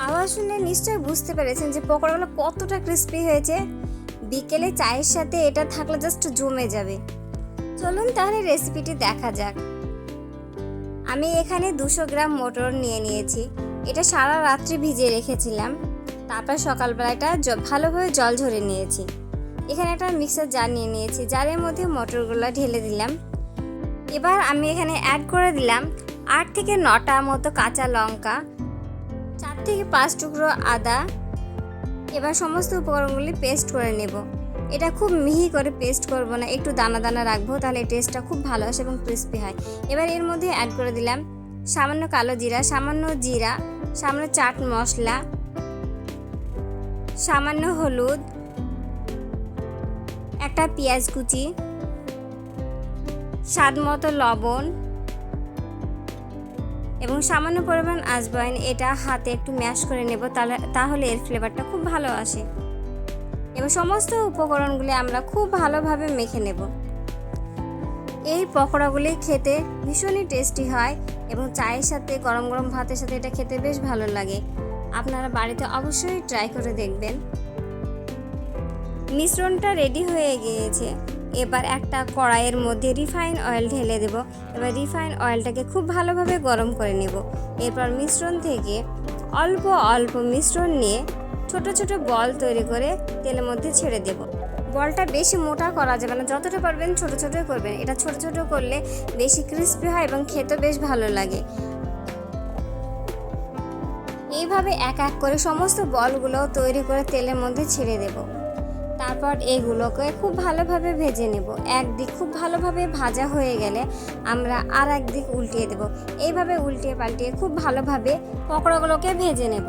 আওয়াজ শুনে নিশ্চয়ই বুঝতে পেরেছেন যে পকোড়াগুলো কতটা ক্রিস্পি হয়েছে। বিকেলে চায়ের সাথে এটা থাকলে জাস্ট জমে যাবে। চলুন তাহলে রেসিপিটি দেখা যাক। আমি এখানে 200 গ্রাম মটর নিয়ে নিয়েছি। এটা সারা রাত্রি ভিজিয়ে রেখেছিলাম, তারপর সকালবেলা এটা ভালোভাবে জল ঝরে নিয়েছি। এখানে একটা মিক্সার জার নিয়ে নিয়েছি, জারের মধ্যে মটরগুলো ঢেলে দিলাম। এবার আমি এখানে অ্যাড করে দিলাম 8 থেকে 9টা মতো কাঁচা লঙ্কা, 4 থেকে 5 টুকরো আদা। এবার সমস্ত উপকরণগুলি পেস্ট করে নেব। এটা খুব মিহি করে পেস্ট করব না, একটু দানা দানা রাখবো, তাহলে টেস্টটা খুব ভালো আসে এবং ক্রিস্পি হয়। এবার এর মধ্যে অ্যাড করে দিলাম সামান্য কালো জিরা, সামান্য জিরা, সামান্য চাট মশলা, সামান্য হলুদ, একটা পেঁয়াজ কুচি, স্বাদ মতো লবণ এবং সামান্য পরিমাণ আজওয়াইন। এটা হাতে একটু ম্যাশ করে নেব, তাহলে এর ফ্লেভারটা খুব ভালো আসে। এবার সমস্ত উপকরণগুলি আমরা খুব ভালোভাবে মেখে নেব। এই পকোড়াগুলি খেতে ভীষণই টেস্টি হয় এবং চায়ের সাথে, গরম গরম ভাতের সাথে এটা খেতে বেশ ভালো লাগে। আপনারা বাড়িতে অবশ্যই ট্রাই করে দেখবেন। মিশ্রণটা রেডি হয়ে গিয়েছে। এবার একটা কড়াইয়ের মধ্যে রিফাইন অয়েল ঢেলে দেব। এবার রিফাইন অয়েলটাকে খুব ভালোভাবে গরম করে নেব। এরপর মিশ্রণ থেকে অল্প অল্প মিশ্রণ নিয়ে ছোট ছোট বল তৈরি করে তেলের মধ্যে ছেড়ে দেব। বলটা বেশি মোটা করা যাবে না, যতটা পারবেন ছোট ছোটই করবেন। এটা ছোট ছোট করলে বেশি ক্রিস্পি হয় এবং খেতে বেশ ভালো লাগে। এইভাবে এক এক করে সমস্ত বলগুলো তৈরি করে তেলের মধ্যে ছেড়ে দেব। তারপর এগুলোকে খুব ভালোভাবে ভেজে নেব। একদিক খুব ভালোভাবে ভাজা হয়ে গেলে আমরা আর একদিক উল্টিয়ে দেব। এইভাবে উল্টিয়ে পাল্টিয়ে খুব ভালোভাবে পকোড়াগুলোকে ভেজে নেব।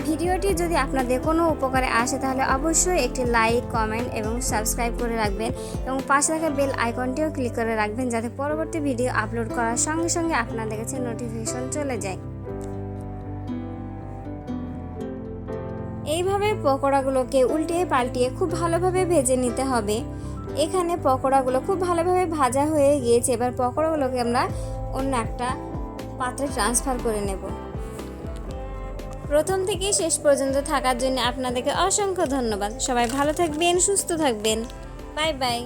ভিডিওটি যদি আপনাদের কোনো উপকারে আসে তাহলে অবশ্যই একটি লাইক, কমেন্ট এবং সাবস্ক্রাইব করে রাখবেন এবং পাশে থাকা বেল আইকনটিও ক্লিক করে রাখবেন, যাতে পরবর্তী ভিডিও আপলোড করার সঙ্গে সঙ্গে আপনাদের কাছে নোটিফিকেশন চলে যায়। এইভাবে পকোড়াগুলোকে উল্টিয়ে পাল্টিয়ে খুব ভালোভাবে ভেজে নিতে হবে। এখানে পকোড়াগুলো খুব ভালোভাবে ভাজা হয়ে গিয়েছে। এবার পকোড়াগুলোকে আমরা অন্য একটা পাত্রে ট্রান্সফার করে নেব। প্রথম থেকে শেষ পর্যন্ত থাকার জন্য আপনাদেরকে অসংখ্য ধন্যবাদ। সবাই ভালো থাকবেন, সুস্থ থাকবেন। Bye bye.